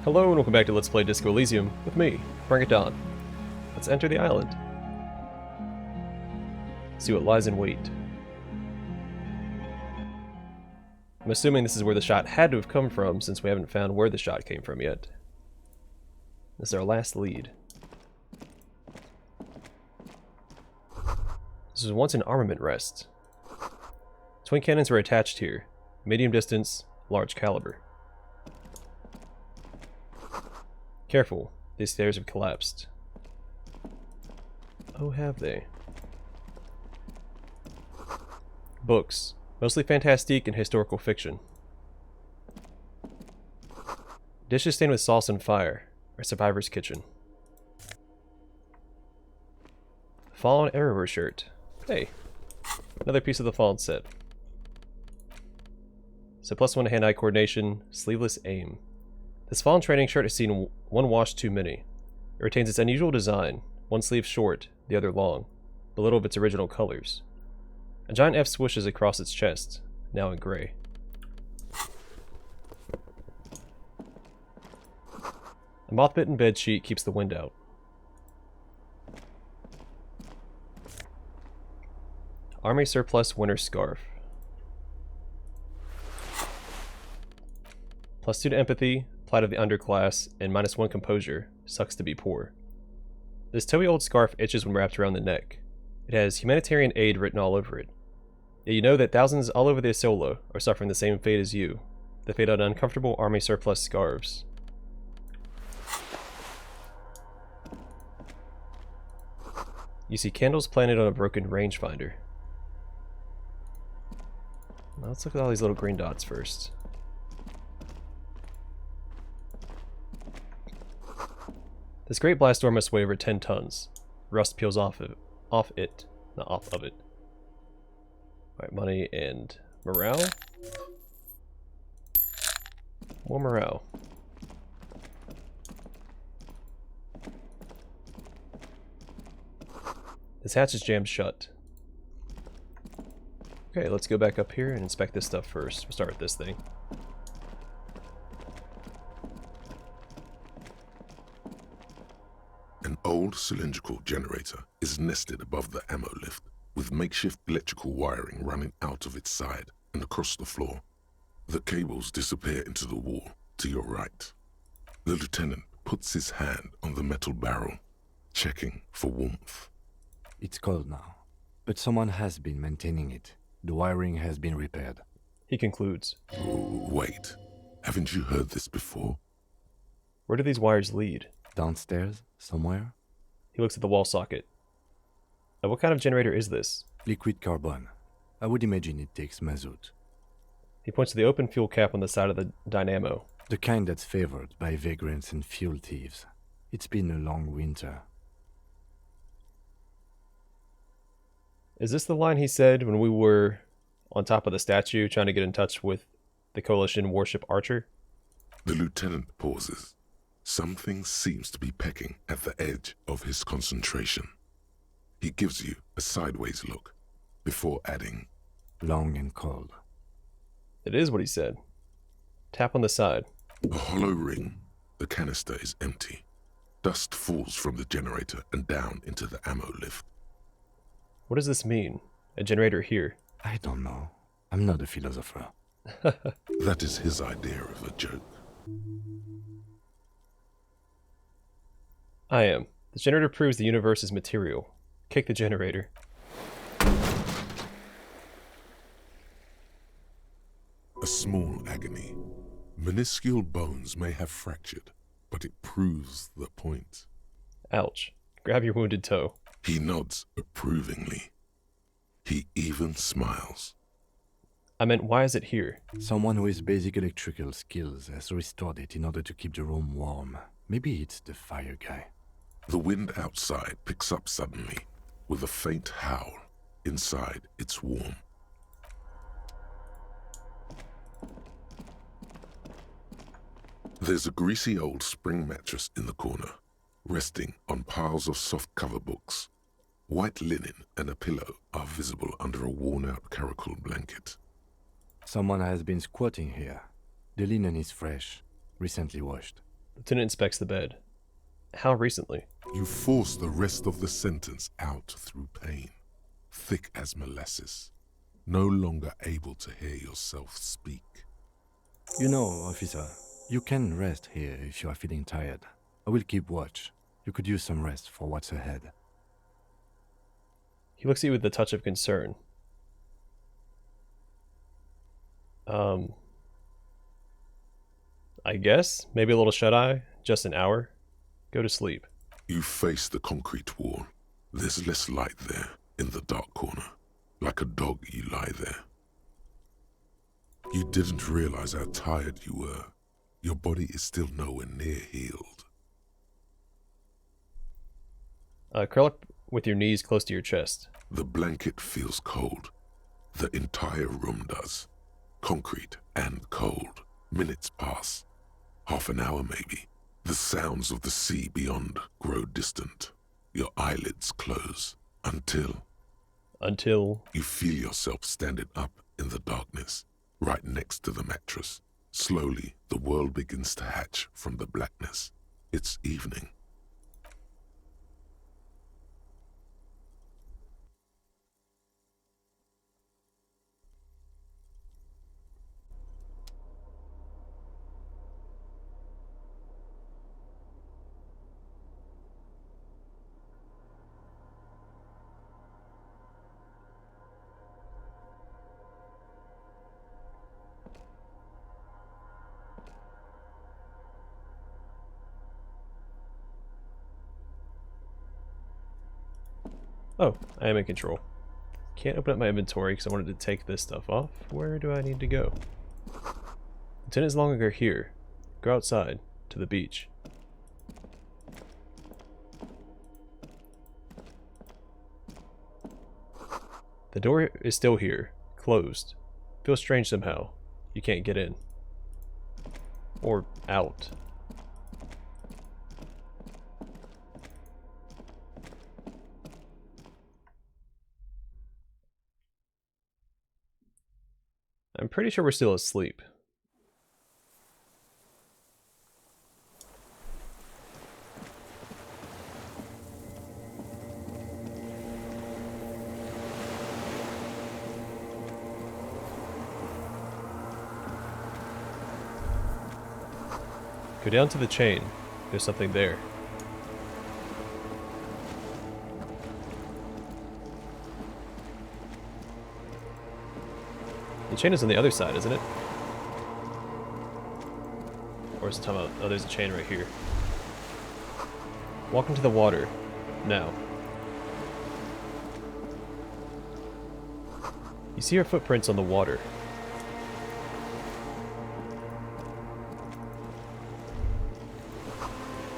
Hello and welcome back to Let's Play Disco Elysium with me, Bring It On. Let's enter the island. See what lies in wait. I'm assuming this is where the shot had to have come from since we haven't found where the shot came from yet. This is our last lead. This was once an armament rest. Twin cannons were attached here. Medium distance, large caliber. Careful, these stairs have collapsed. Oh, have they? Books, mostly fantastique and historical fiction. Dishes stained with sauce and fire, our survivor's kitchen. Fallen Arrower shirt. Hey, another piece of the Fallen set. So +1 hand-eye coordination, sleeveless aim. This Fallen training shirt has seen one wash too many. It retains its unusual design, one sleeve short, the other long, but little of its original colors. A giant F swishes across its chest, now in gray. A moth-bitten bed sheet keeps the wind out. Army surplus winter scarf. +2 to empathy, plight of the underclass, and -1 composure. Sucks to be poor. This towy old scarf itches when wrapped around the neck. It has humanitarian aid written all over it. Yet you know that thousands all over the Isola are suffering the same fate as you, the fate of uncomfortable army surplus scarves. You see candles planted on a broken rangefinder. Now let's look at all these little green dots first. This great blast door must weigh over 10 tons. Rust peels off it. Not off of it. Alright, money and morale. More morale. This hatch is jammed shut. Okay, let's go back up here and inspect this stuff first. We'll start with this thing. An old cylindrical generator is nested above the ammo lift, with makeshift electrical wiring running out of its side and across the floor. The cables disappear into the wall to your right. The lieutenant puts his hand on the metal barrel, checking for warmth. It's cold now, but someone has been maintaining it. The wiring has been repaired. He concludes. Wait, haven't you heard this before? Where do these wires lead? Downstairs, somewhere? He looks at the wall socket. Now, what kind of generator is this? Liquid carbon. I would imagine it takes mazout. He points to the open fuel cap on the side of the dynamo. The kind that's favored by vagrants and fuel thieves. It's been a long winter. Is this the line he said when we were on top of the statue trying to get in touch with the Coalition warship Archer? The lieutenant pauses. Something seems to be pecking at the edge of his concentration. He gives you a sideways look before adding, Long and cold. It is what he said. Tap on the side. a hollow ring. The canister is empty. Dust falls from the generator and down into the ammo lift. What does this mean? A generator here. I don't know. I'm not a philosopher. That is his idea of a joke. I am. The generator proves the universe is material. Kick the generator. A small agony. Minuscule bones may have fractured, but it proves the point. Ouch. Grab your wounded toe. He nods approvingly. He even smiles. I meant, why is it here? Someone with basic electrical skills has restored it in order to keep the room warm. Maybe it's the fire guy. The wind outside picks up suddenly, with a faint howl. Inside, it's warm. There's a greasy old spring mattress in the corner, resting on piles of soft cover books. White linen and a pillow are visible under a worn-out caracol blanket. Someone has been squatting here. The linen is fresh, recently washed. Lieutenant inspects the bed. How recently? You force the rest of the sentence out through pain, thick as molasses, no longer able to hear yourself speak. You know, officer, you can rest here if you are feeling tired. I will keep watch. You could use some rest for what's ahead. He looks at you with a touch of concern. I guess? Maybe a little shut-eye? Just an hour? Go to sleep. You face the concrete wall. There's less light there, in the dark corner. Like a dog, you lie there. You didn't realize how tired you were. Your body is still nowhere near healed. Curl up with your knees close to your chest. The blanket feels cold. The entire room does. Concrete and cold. Minutes pass. Half an hour maybe. The sounds of the sea beyond grow distant. Your eyelids close. Until you feel yourself standing up in the darkness, right next to the mattress. Slowly, the world begins to hatch from the blackness. It's evening. Oh, I am in control. Can't open up my inventory because I wanted to take this stuff off. Where do I need to go? Lieutenant is no longer here. Go outside, to the beach. The door is still here, closed. Feels strange somehow. You can't get in. Or out. I'm pretty sure we're still asleep. Go down to the chain. There's something there. The chain is on the other side, isn't it? Or is it talking about... Oh, there's a chain right here. Walk into the water. Now. You see her footprints on the water.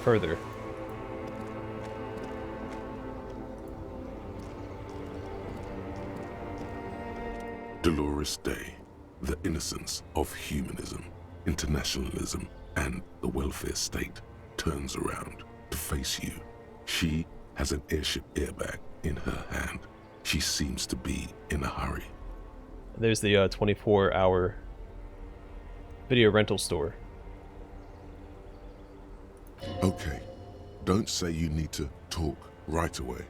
Further. Delores Day, the innocence of humanism, internationalism, and the welfare state turns around to face you. She has an airship airbag in her hand. She seems to be in a hurry. There's the 24-hour video rental store. Okay, don't say you need to talk right away.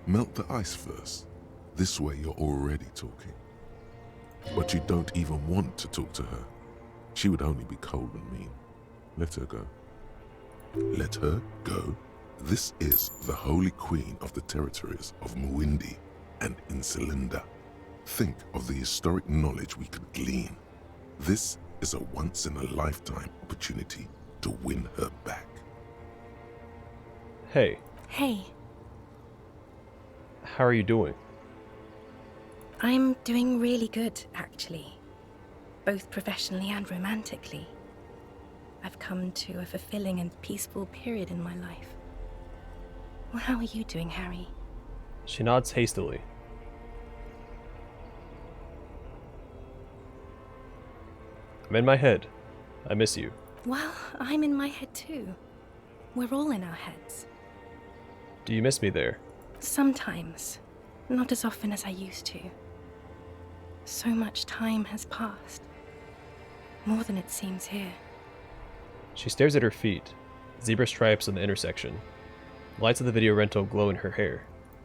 Melt the ice first. This way you're already talking. But you don't even want to talk to her. She would only be cold and mean. Let her go. Let her go? This is the holy queen of the territories of Muindi and Insulinda. Think of the historic knowledge we could glean. This is a once-in-a-lifetime opportunity to win her back. Hey. Hey. How are you doing? I'm doing really good, actually. Both professionally and romantically. I've come to a fulfilling and peaceful period in my life. Well, how are you doing, Harry? She nods hastily. I'm in my head. I miss you. Well, I'm in my head too. We're all in our heads. Do you miss me there? Sometimes. Not as often as I used to. So much time has passed. More than it seems here. She stares at her feet. Zebra stripes on the intersection. The lights of the video rental glow in her hair.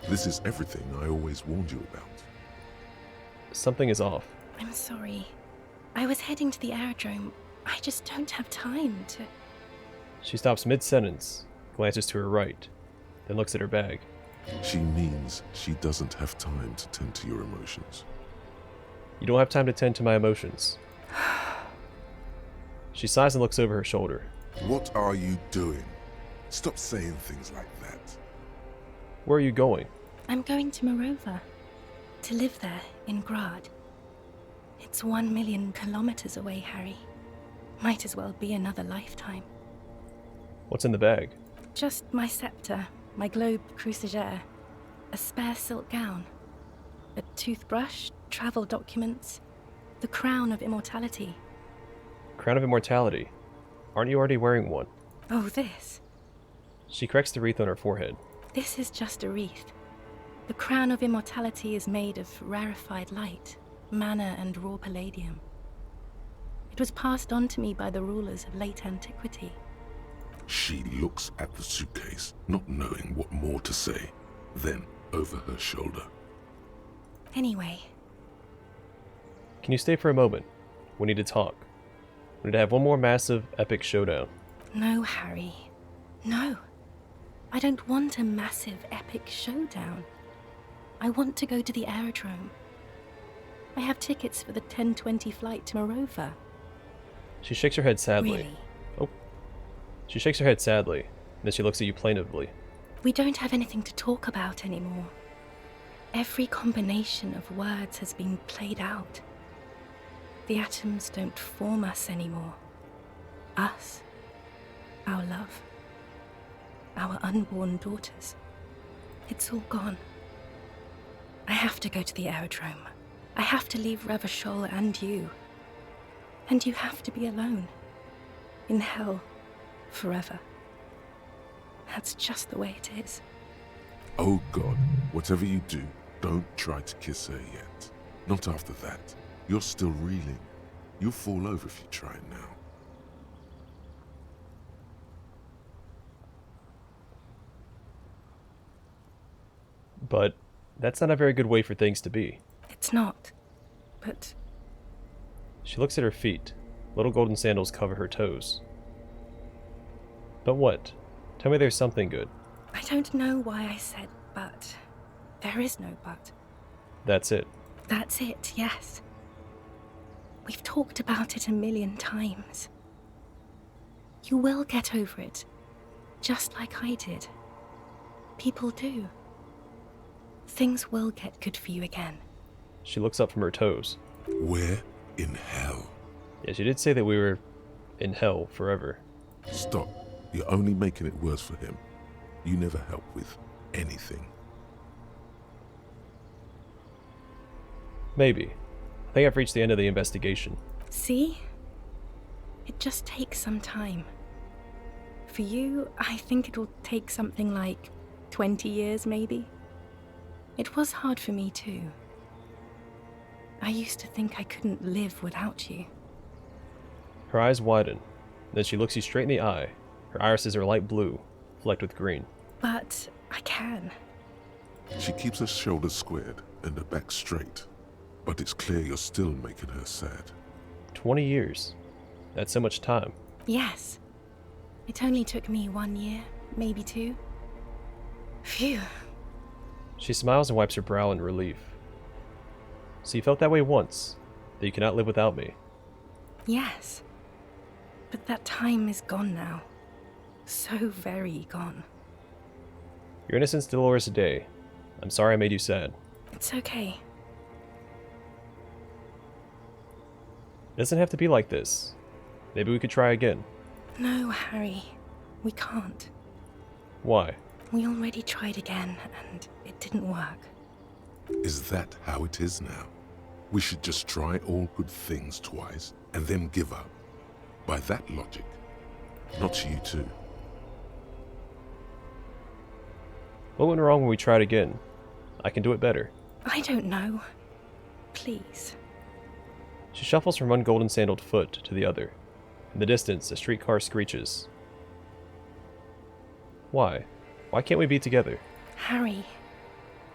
This is everything I always warned you about. Something is off. I'm sorry. I was heading to the aerodrome. I just don't have time to... She stops mid-sentence, glances to her right, then looks at her bag. She means she doesn't have time to tend to your emotions. You don't have time to tend to my emotions. She sighs and looks over her shoulder. What are you doing? Stop saying things like that. Where are you going? I'm going to Morova. To live there, in Grad. It's 1 million kilometers away, Harry. Might as well be another lifetime. What's in the bag? Just my scepter, my globe cruciger, a spare silk gown, a toothbrush, travel documents, the crown of immortality. Crown of Immortality. Aren't you already wearing one? Oh, this. She corrects the wreath on her forehead. This is just a wreath. The crown of immortality is made of rarefied light, mana and raw palladium. It was passed on to me by the rulers of late antiquity. She looks at the suitcase, not knowing what more to say. Then, over her shoulder. Anyway, Can you stay for a moment? We need to talk. We need to have one more massive, epic showdown. no, Harry. No. I don't want a massive, epic showdown. I want to go to the aerodrome. I have tickets for the 10:20 flight to Morova. She shakes her head sadly. Really? She shakes her head sadly, and then she looks at you plaintively. We don't have anything to talk about anymore. Every combination of words has been played out. The atoms don't form us anymore. Us. Our love. Our unborn daughters. It's all gone. I have to go to the aerodrome. I have to leave Ravachol and you. And you have to be alone. In hell. Forever. That's just the way it is. Oh God, whatever you do, don't try to kiss her yet. Not after that. You're still reeling. You'll fall over if you try it now. But that's not a very good way for things to be. It's not. But She looks at her feet. Little golden sandals cover her toes. But what? Tell me there's something good. I don't know why I said but. There is no but. That's it. That's it, yes. We've talked about it 1,000,000 times. You will get over it, just like I did. People do. Things will get good for you again. She looks up from her toes. Where in hell? Yeah, she did say that we were in hell forever. Stop. You're only making it worse for him. You never help with anything. Maybe. I think I've reached the end of the investigation. See? It just takes some time. For you, I think it'll take something like 20 years, maybe. It was hard for me too. I used to think I couldn't live without you. Her eyes widen. Then she looks you straight in the eye. Her irises are light blue, flecked with green. But I can. She keeps her shoulders squared and her back straight. But it's clear you're still making her sad. 20 years. That's so much time. Yes. It only took me 1 year, maybe 2. Phew. She smiles and wipes her brow in relief. So you felt that way once, that you cannot live without me. Yes. But that time is gone now. So very gone. Your innocence, Delores, a day. I'm sorry I made you sad. It's okay. It doesn't have to be like this. Maybe we could try again. No, Harry. We can't. Why? We already tried again, and it didn't work. Is that how it is now? We should just try all good things twice and then give up. By that logic, not you too. What went wrong when we tried again? I can do it better. I don't know. Please. She shuffles from one golden sandaled foot to the other. In the distance, a streetcar screeches. Why? Why can't we be together? Harry,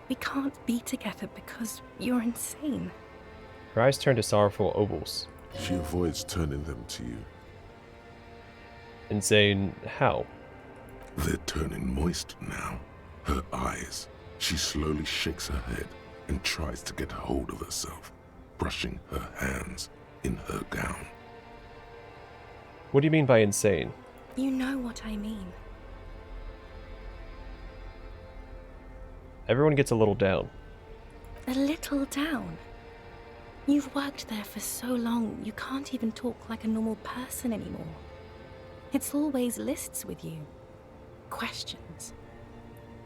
we can't be together because you're insane. Her eyes turn to sorrowful ovals. She avoids turning them to you. Insane how? They're turning moist now. Her eyes. She slowly shakes her head and tries to get hold of herself, brushing her hands in her gown. What do you mean by insane? You know what I mean. Everyone gets a little down. A little down. You've worked there for so long, you can't even talk like a normal person anymore. It's always lists with you. Questions.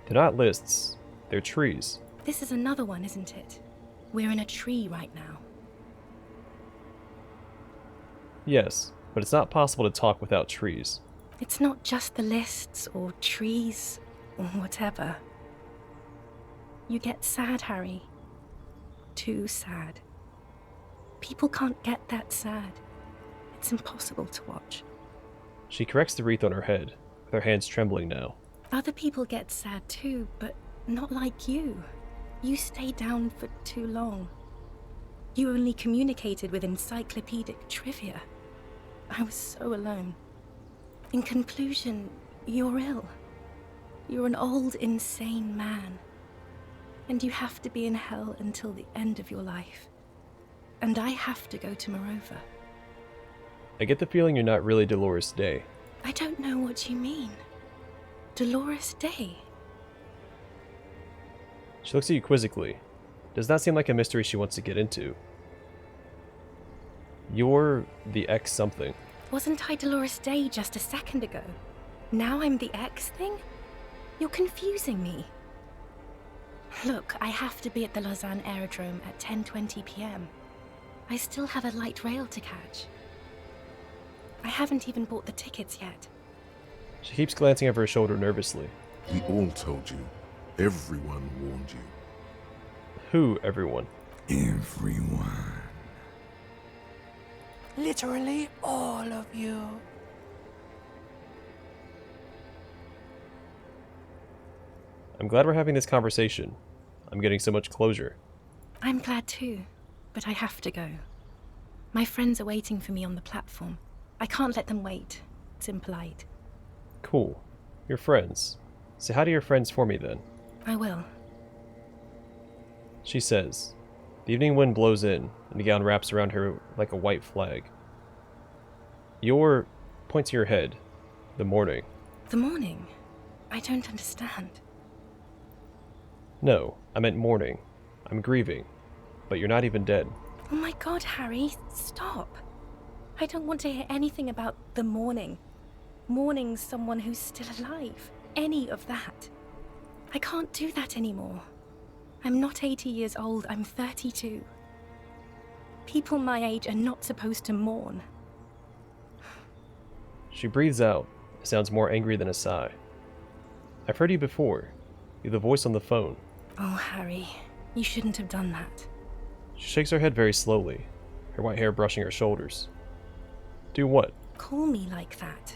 They're not lists. They're trees. This is another one, isn't it? We're in a tree right now. Yes, but it's not possible to talk without trees. It's not just the lists or trees or whatever. You get sad, Harry. Too sad. People can't get that sad. It's impossible to watch. She corrects the wreath on her head, with her hands trembling now. Other people get sad too, but not like you. You stay down for too long. You only communicated with encyclopedic trivia. I was so alone. In conclusion, you're ill. You're an old, insane man. And you have to be in hell until the end of your life. And I have to go to Morova. I get the feeling you're not really Delores Day. I don't know what you mean. Delores Day? She looks at you quizzically. Does not seem like a mystery she wants to get into. You're the X something. Wasn't I Delores Day just a second ago? Now I'm the X thing? You're confusing me. Look, I have to be at the Lausanne Aerodrome at 10:20 p.m. I still have a light rail to catch. I haven't even bought the tickets yet. She keeps glancing over her shoulder nervously. We all told you. Everyone warned you. Who, everyone? Everyone. Literally all of you. I'm glad we're having this conversation. I'm getting so much closure. I'm glad too, but I have to go. My friends are waiting for me on the platform. I can't let them wait. It's impolite. Cool. Your friends. Say hi to your friends for me then. I will. She says. The evening wind blows in, and the gown wraps around her like a white flag. Your... point to your head. The morning. The morning? I don't understand. No, I meant mourning. I'm grieving. But you're not even dead. Oh my god, Harry, stop. I don't want to hear anything about the morning. Mourning someone who's still alive. Any of that. I can't do that anymore. I'm not 80 years old, I'm 32. People my age are not supposed to mourn. She breathes out. It sounds more angry than a sigh. I've heard you before. You're the voice on the phone. Oh, Harry, you shouldn't have done that. She shakes her head very slowly, her white hair brushing her shoulders. Do what? Call me like that.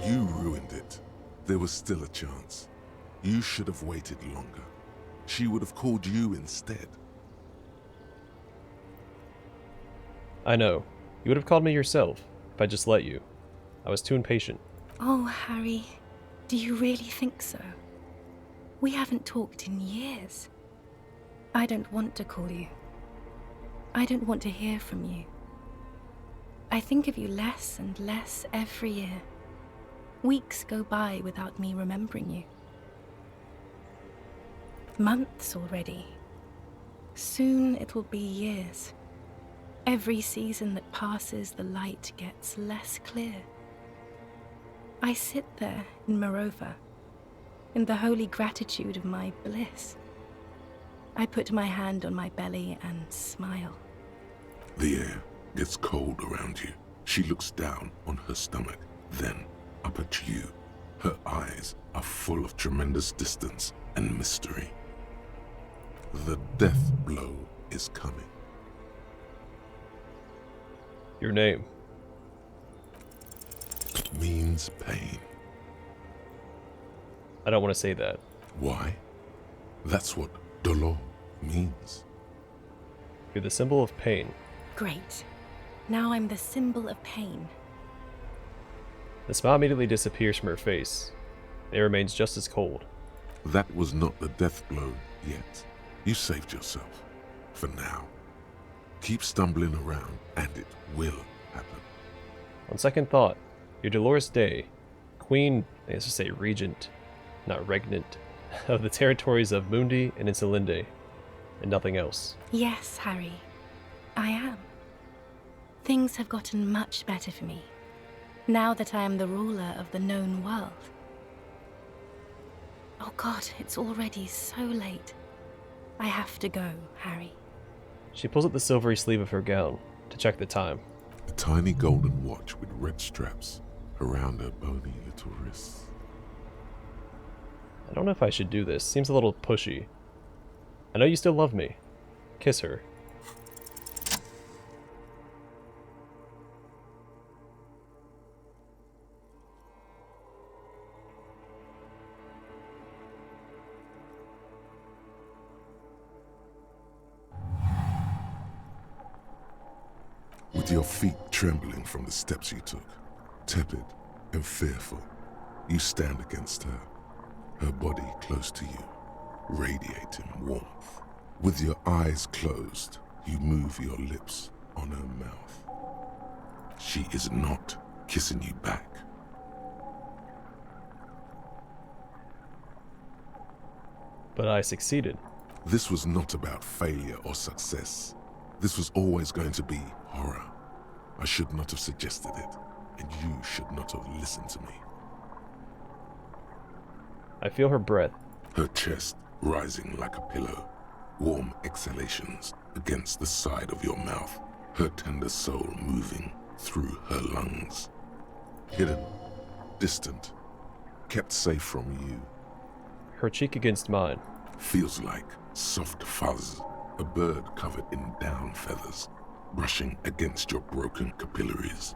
You ruined it. There was still a chance. You should have waited longer. She would have called you instead. I know. You would have called me yourself, if I just let you. I was too impatient. Oh, Harry, do you really think so? We haven't talked in years. I don't want to call you. I don't want to hear from you. I think of you less and less every year. Weeks go by without me remembering you. Months already. Soon it will be years. Every season that passes, the light gets less clear. I sit there in Morova, in the holy gratitude of my bliss. I put my hand on my belly and smile. The air gets cold around you. She looks down on her stomach, then up at you. Her eyes are full of tremendous distance and mystery. The death blow is coming. Your name. Means pain. I don't want to say that. Why? That's what Delores means. You're the symbol of pain. Great. Now I'm the symbol of pain. The smile immediately disappears from her face. It remains just as cold. That was not the death blow yet. You saved yourself. For now. Keep stumbling around, and it will happen. On second thought, you're Delores Day, Queen, I guess to say Regent, not Regnant, of the territories of Mundi and Insolinde, and nothing else. Yes, Harry. I am. Things have gotten much better for me, now that I am the ruler of the known world. Oh God, it's already so late. I have to go, Harry. She pulls up the silvery sleeve of her gown to check the time. A tiny golden watch with red straps around her bony little wrists. I don't know if I should do this. Seems a little pushy. I know you still love me. Kiss her. With your feet trembling from the steps you took, tepid and fearful, you stand against her body close to you, radiating warmth. With your eyes closed, you move your lips on her mouth. She is not kissing you back. But I succeeded. This was not about failure or success. This was always going to be horror. I should not have suggested it, and you should not have listened to me. I feel her breath. Her chest rising like a pillow, warm exhalations against the side of your mouth, her tender soul moving through her lungs. Hidden, distant, kept safe from you. Her cheek against mine. Feels like soft fuzz, a bird covered in down feathers, brushing against your broken capillaries.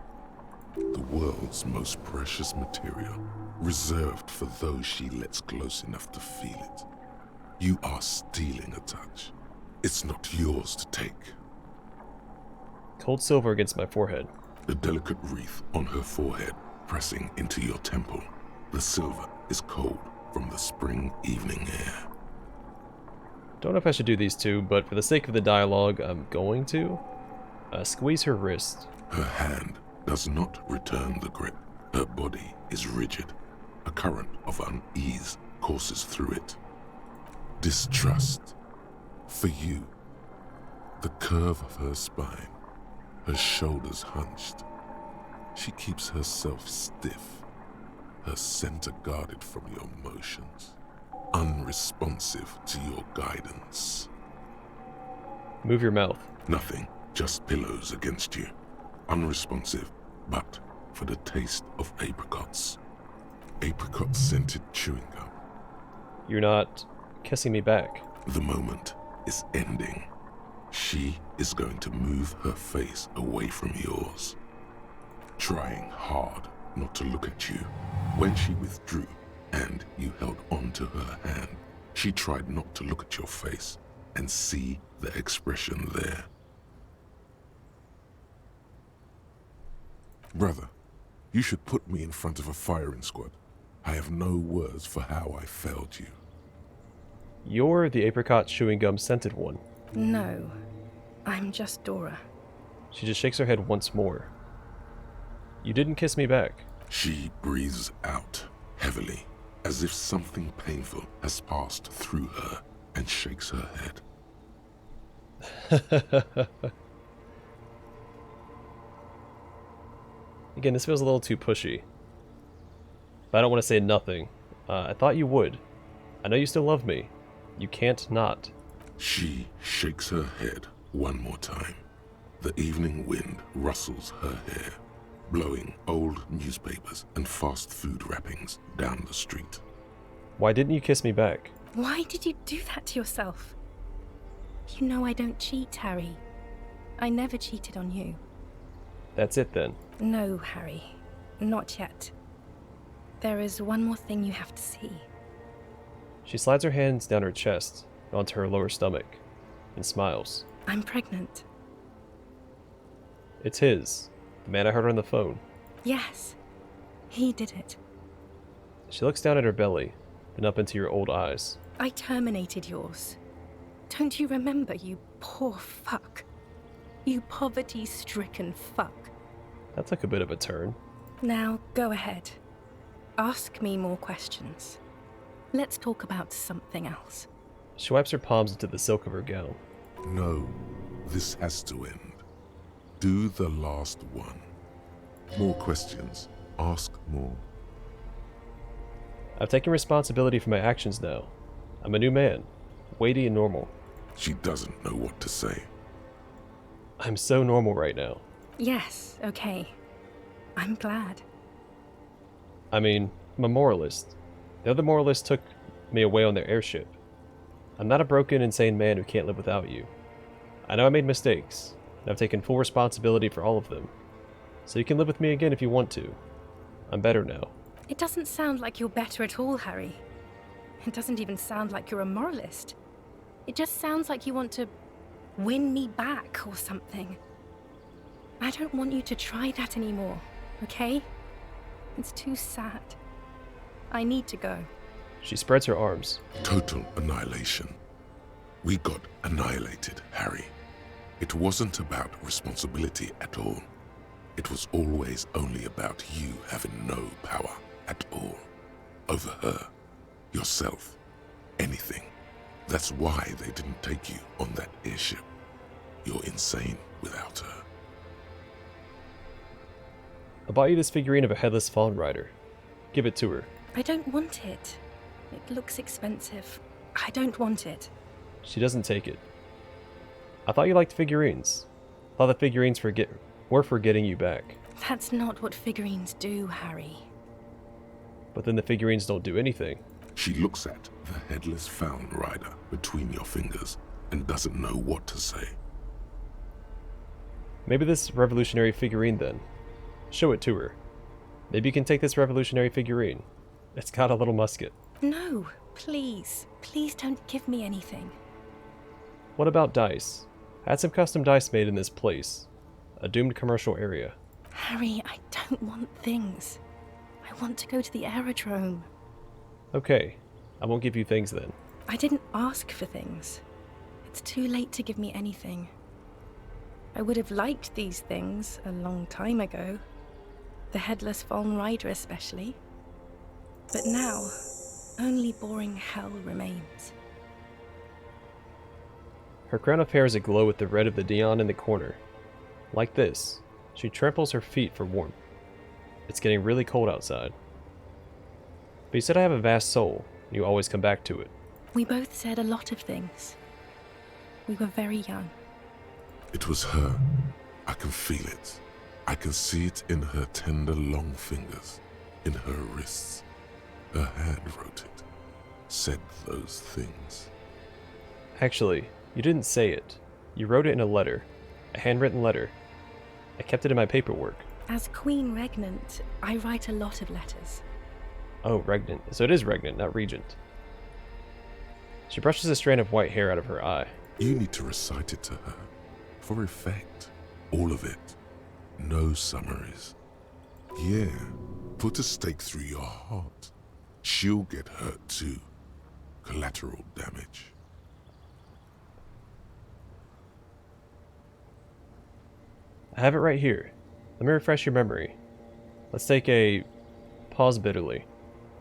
The world's most precious material, reserved for those she lets close enough to feel it. You are stealing a touch. It's not yours to take. Cold silver against my forehead. The delicate wreath on her forehead pressing into your temple. The silver is cold from the spring evening air. Don't know if I should do these two, but for the sake of the dialogue, I'm going to. Squeeze her wrist. Her hand does not return the grip. Her body is rigid. A current of unease courses through it. Distrust. For you. The curve of her spine. Her shoulders hunched. She keeps herself stiff. Her center guarded from your motions. Unresponsive to your guidance. Move your mouth. Nothing. Just pillows against you. Unresponsive, but for the taste of apricots. Apricot-scented chewing gum. You're not kissing me back. The moment is ending. She is going to move her face away from yours, trying hard not to look at you. When she withdrew and you held on to her hand, she tried not to look at your face and see the expression there. Brother, you should put me in front of a firing squad. I have no words for how I failed you. You're the apricot chewing gum scented one. No, I'm just Dora. She just shakes her head once more. You didn't kiss me back. She breathes out heavily, as if something painful has passed through her, and shakes her head. Again, this feels a little too pushy. But I don't want to say nothing. I thought you would. I know you still love me. You can't not. She shakes her head one more time. The evening wind rustles her hair, blowing old newspapers and fast food wrappings down the street. Why didn't you kiss me back? Why did you do that to yourself? You know I don't cheat, Harry. I never cheated on you. That's it then. No, Harry. Not yet. There is one more thing you have to see. She slides her hands down her chest and onto her lower stomach and smiles. I'm pregnant. It's his, the man I heard on the phone. Yes, he did it. She looks down at her belly, then up into your old eyes. I terminated yours. Don't you remember, you poor fuck? You poverty-stricken fuck. That took a bit of a turn. Now, go ahead. Ask me more questions. Let's talk about something else. She wipes her palms into the silk of her gown. No, this has to end. Do the last one. More questions. Ask more. I've taken responsibility for my actions now. I'm a new man, weighty and normal. She doesn't know what to say. I'm so normal right now. Yes, okay. I'm glad. I mean, I'm a moralist. The other moralists took me away on their airship. I'm not a broken, insane man who can't live without you. I know I made mistakes, and I've taken full responsibility for all of them. So you can live with me again if you want to. I'm better now. It doesn't sound like you're better at all, Harry. It doesn't even sound like you're a moralist. It just sounds like you want to win me back or something. I don't want you to try that anymore, okay? It's too sad. I need to go. She spreads her arms. Total annihilation. We got annihilated, Harry. It wasn't about responsibility at all. It was always only about you having no power at all. Over her, yourself, anything. That's why they didn't take you on that airship. You're insane without her. I bought you this figurine of a headless fawn rider. Give it to her. I don't want it. It looks expensive. I don't want it. She doesn't take it. I thought you liked figurines. I thought the figurines were for getting you back. That's not what figurines do, Harry. But then the figurines don't do anything. She looks at the headless fawn rider between your fingers and doesn't know what to say. Maybe this revolutionary figurine then. Show it to her. Maybe you can take this revolutionary figurine. It's got a little musket. No, please. Please don't give me anything. What about dice? I had some custom dice made in this place. A doomed commercial area. Harry, I don't want things. I want to go to the aerodrome. Okay, I won't give you things then. I didn't ask for things. It's too late to give me anything. I would have liked these things a long time ago. The headless fawn rider especially. But now, only boring hell remains. Her crown of hair is aglow with the red of the neon in the corner. Like this, she tramples her feet for warmth. It's getting really cold outside. But you said I have a vast soul, and you always come back to it. We both said a lot of things. We were very young. It was her. I can feel it. I can see it in her tender long fingers, in her wrists. Her hand wrote it, said those things. Actually, you didn't say it. You wrote it in a letter. A handwritten letter. I kept it in my paperwork. As Queen Regnant, I write a lot of letters. Oh, regnant. So it is regnant, not regent. She brushes a strand of white hair out of her eye. You need to recite it to her. For effect. All of it. No summaries. Yeah. Put a stake through your heart. She'll get hurt too. Collateral damage. I have it right here. Let me refresh your memory. Let's take a pause bitterly.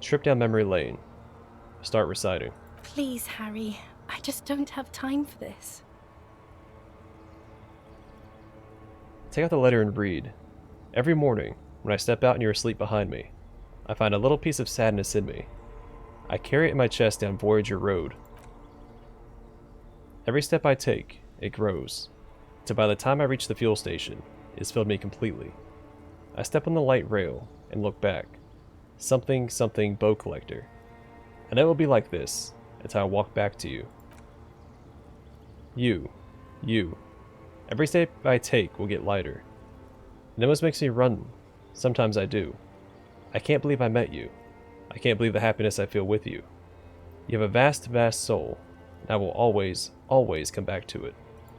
Trip down memory lane. Start reciting. Please, Harry. I just don't have time for this. Take out the letter and read. Every morning, when I step out and you're asleep behind me, I find a little piece of sadness in me. I carry it in my chest down Voyager Road. Every step I take, it grows. So by the time I reach the fuel station, it has filled me completely. I step on the light rail and look back. Something, bow collector. And it will be like this until I walk back to you. You. Every step I take will get lighter. It almost makes me run. Sometimes I do. I can't believe I met you. I can't believe the happiness I feel with you. You have a vast, vast soul, and I will always, always come back to it.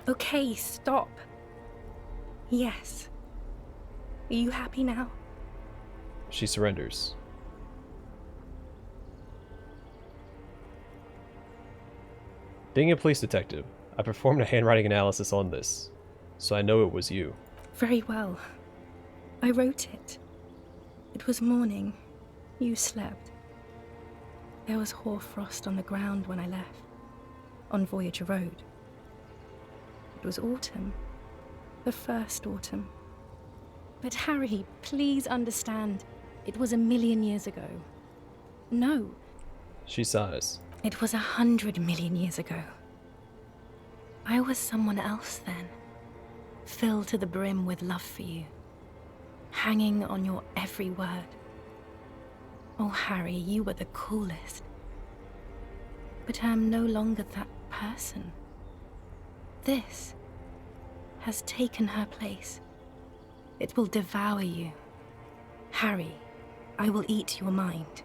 Okay, stop. Yes. Are you happy now? She surrenders. Being a police detective, I performed a handwriting analysis on this, so I know it was you. Very well. I wrote it. It was morning. You slept. There was hoarfrost on the ground when I left, on Voyager Road. It was autumn. The first autumn. But Harry, please understand, it was 1,000,000 years ago. No, She sighs. it was 100,000,000 years ago. I was someone else then, filled to the brim with love for you, hanging on your every word. Oh, Harry, you were the coolest. But I am no longer that person. This has taken her place. It will devour you. Harry, I will eat your mind.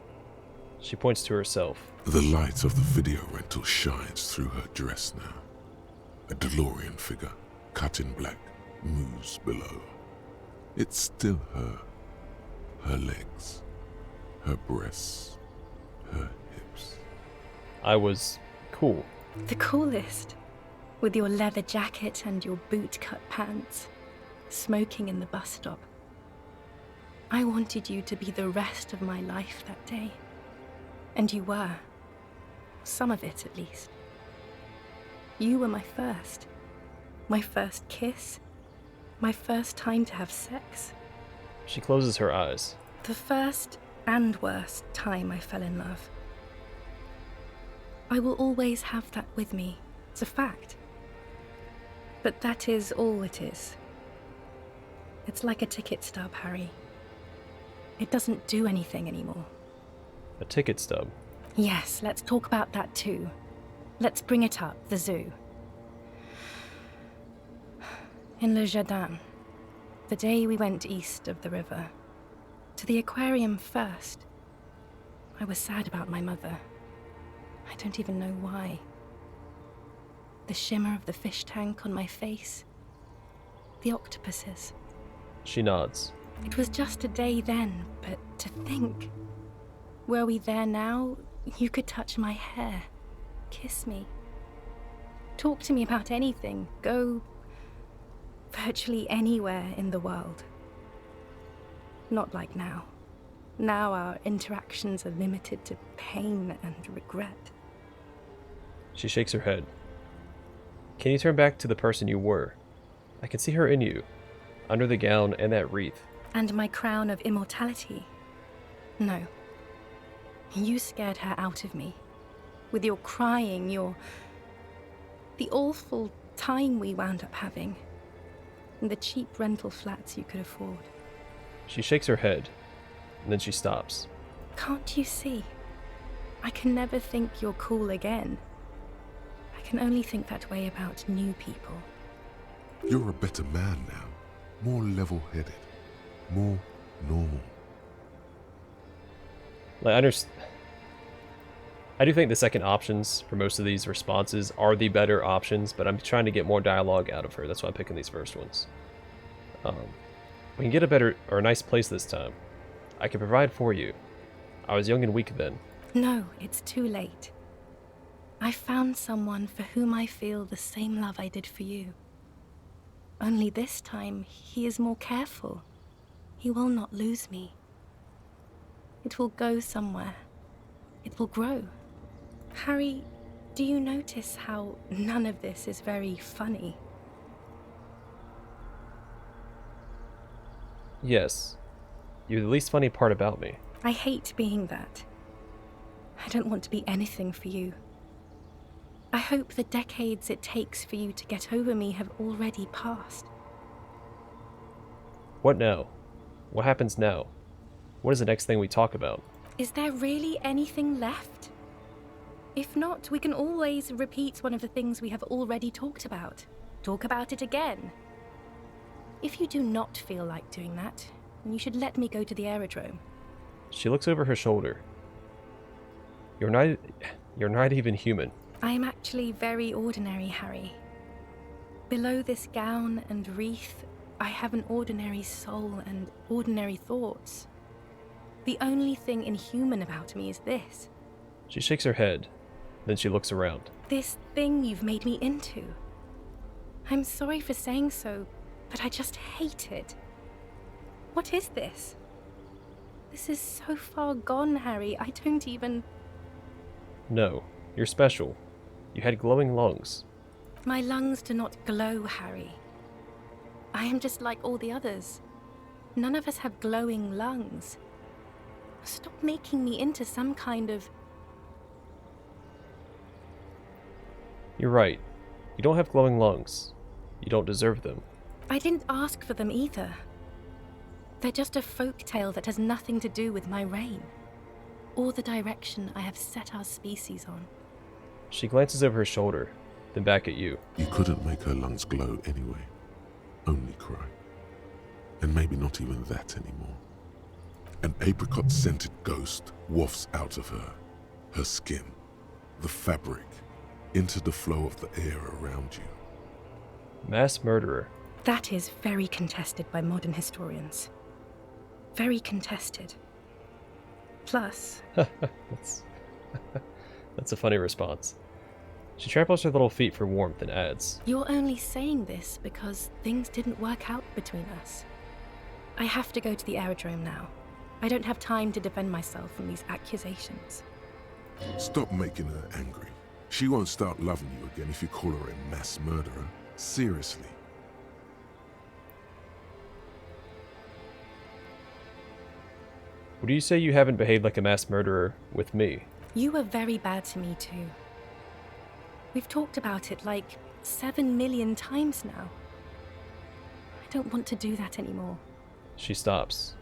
She points to herself. The light of the video rental shines through her dress now. A DeLorean figure, cut in black, moves below. It's still her. Her legs, her breasts, her hips. I was cool. The coolest. With your leather jacket and your boot-cut pants, smoking in the bus stop. I wanted you to be the rest of my life that day. And you were. Some of it, at least. You were my first. My first kiss. My first time to have sex. She closes her eyes. The first and worst time I fell in love. I will always have that with me. It's a fact. But that is all it is. It's like a ticket stub, Harry. It doesn't do anything anymore. A ticket stub. Yes, let's talk about that too. Let's bring it up, the zoo. In Le Jardin, the day we went east of the river, to the aquarium first, I was sad about my mother. I don't even know why. The shimmer of the fish tank on my face. The octopuses. She nods. It was just a day then, but to think. Were we there now, you could touch my hair, kiss me. Talk to me about anything, go virtually anywhere in the world. Not like now. Now our interactions are limited to pain and regret. She shakes her head. Can you turn back to the person you were? I can see her in you, under the gown and that wreath. And my crown of immortality? No. You scared her out of me. With your crying, the awful time we wound up having. And the cheap rental flats you could afford. She shakes her head, and then she stops. Can't you see? I can never think you're cool again. I can only think that way about new people. You're a better man now, more level-headed, more normal. Like, I do think the second options for most of these responses are the better options, but I'm trying to get more dialogue out of her. That's why I'm picking these first ones. We can get a better or a nice place this time. I can provide for you. I was young and weak then. No, it's too late. I found someone for whom I feel the same love I did for you. Only this time, he is more careful. He will not lose me. It will go somewhere. It will grow. Harry, do you notice how none of this is very funny? Yes. You're the least funny part about me. I hate being that. I don't want to be anything for you. I hope the decades it takes for you to get over me have already passed. What now? What happens now? What is the next thing we talk about? Is there really anything left? If not, we can always repeat one of the things we have already talked about. Talk about it again. If you do not feel like doing that, then you should let me go to the aerodrome. She looks over her shoulder. You're You're not even human. I am actually very ordinary, Harry. Below this gown and wreath, I have an ordinary soul and ordinary thoughts. The only thing inhuman about me is this. She shakes her head, then she looks around. This thing you've made me into. I'm sorry for saying so, but I just hate it. What is this? This is so far gone, Harry. I don't even... No, you're special. You had glowing lungs. My lungs do not glow, Harry. I am just like all the others. None of us have glowing lungs. Stop making me into some kind of... You're right. You don't have glowing lungs. You don't deserve them. I didn't ask for them either. They're just a folk tale that has nothing to do with my reign, or the direction I have set our species on. She glances over her shoulder, then back at you. You couldn't make her lungs glow anyway. Only cry. And maybe not even that anymore. An apricot-scented ghost wafts out of her. Her skin, the fabric, into the flow of the air around you. Mass murderer. That is very contested by modern historians. Very contested. Plus... That's a funny response. She tramples her little feet for warmth and adds, You're only saying this because things didn't work out between us. I have to go to the aerodrome now. I don't have time to defend myself from these accusations. Stop making her angry. She won't start loving you again if you call her a mass murderer. Seriously. Would you say you haven't behaved like a mass murderer with me? You were very bad to me too. We've talked about it like 7 million times now. I don't want to do that anymore. She stops.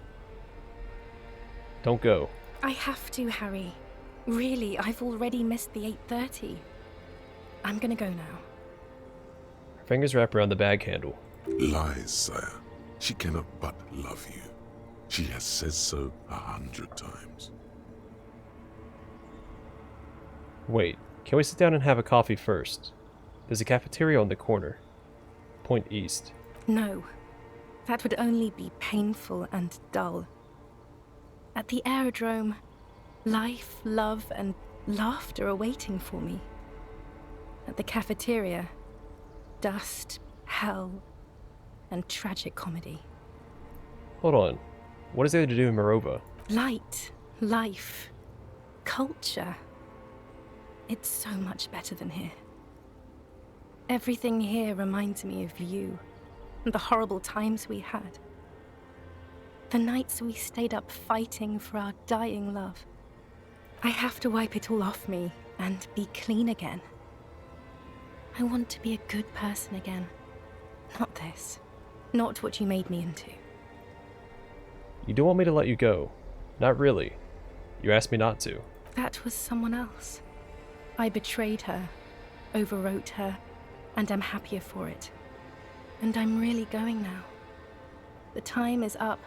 Don't go. I have to, Harry. Really, I've already missed the 8:30. I'm gonna go now. Her fingers wrap around the bag handle. Lies, sire. She cannot but love you. She has said so 100 times. Wait, can we sit down and have a coffee first? There's a cafeteria on the corner. Point east. No, that would only be painful and dull. At the aerodrome, life, love, and laughter are waiting for me. At the cafeteria, dust, hell, and tragic comedy. Hold on. What is there to do in Morova? Light, life, culture. It's so much better than here. Everything here reminds me of you and the horrible times we had. The nights we stayed up fighting for our dying love. I have to wipe it all off me and be clean again. I want to be a good person again. Not this. Not what you made me into. You don't want me to let you go. Not really. You asked me not to. That was someone else. I betrayed her, overwrote her, and I'm happier for it. And I'm really going now. The time is up.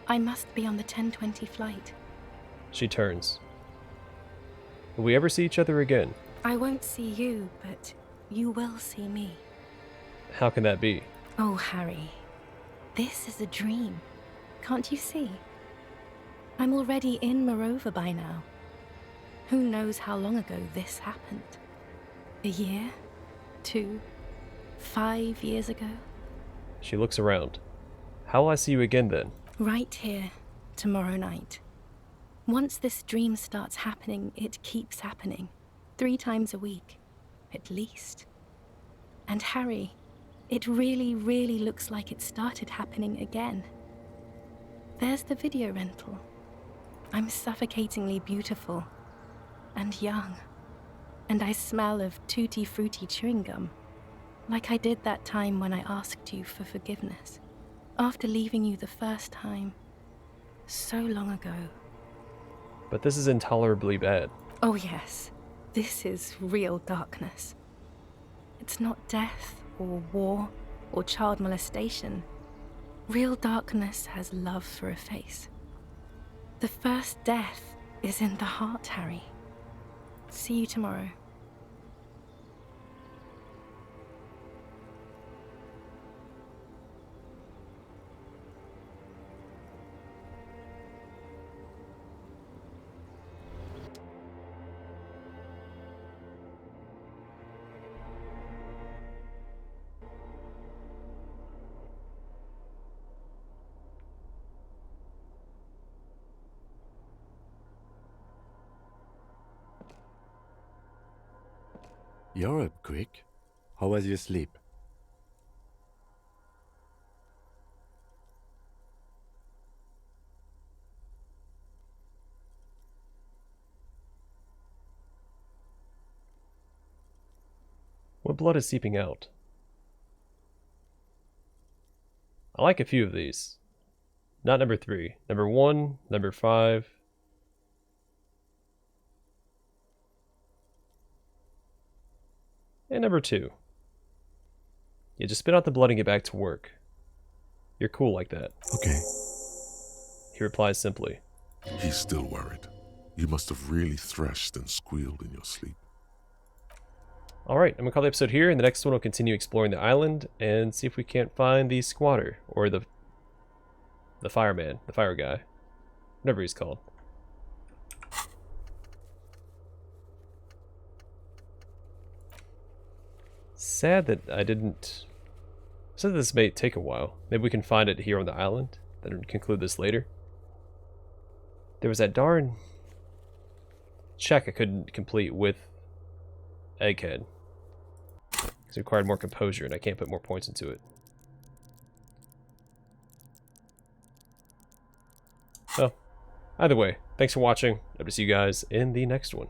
I must be on the 10:20 flight. She turns. Will we ever see each other again? I won't see you, but you will see me. How can that be? Oh, Harry. This is a dream. Can't you see? I'm already in Morova by now. Who knows how long ago this happened? A year? 2? 5 years ago? She looks around. How will I see you again then? Right here, tomorrow night. Once this dream starts happening, it keeps happening. 3 times a week, at least. And Harry, it really, really looks like it started happening again. There's the video rental. I'm suffocatingly beautiful and young, and I smell of tutti frutti chewing gum, like I did that time when I asked you for forgiveness, after leaving you the first time, so long ago. But this is intolerably bad. Oh yes, this is real darkness. It's not death or war or child molestation. Real darkness has love for a face. The first death is in the heart, Harry. See you tomorrow. You're up quick. How was your sleep? What blood is seeping out? I like a few of these. Not number 3. Number 1, number 5. And number 2. Yeah, just spit out the blood and get back to work. You're cool like that. Okay. He replies simply. He's still worried. You must have really thrashed and squealed in your sleep. Alright, I'm going to call the episode here. In the next one, we'll continue exploring the island and see if we can't find the squatter. Or the fireman. The fire guy. Whatever he's called. Sad that I didn't... Said this may take a while. Maybe we can find it here on the island. Then conclude this later. There was that darn check I couldn't complete with Egghead. Because it required more composure and I can't put more points into it. Well, either way, thanks for watching. Hope to see you guys in the next one.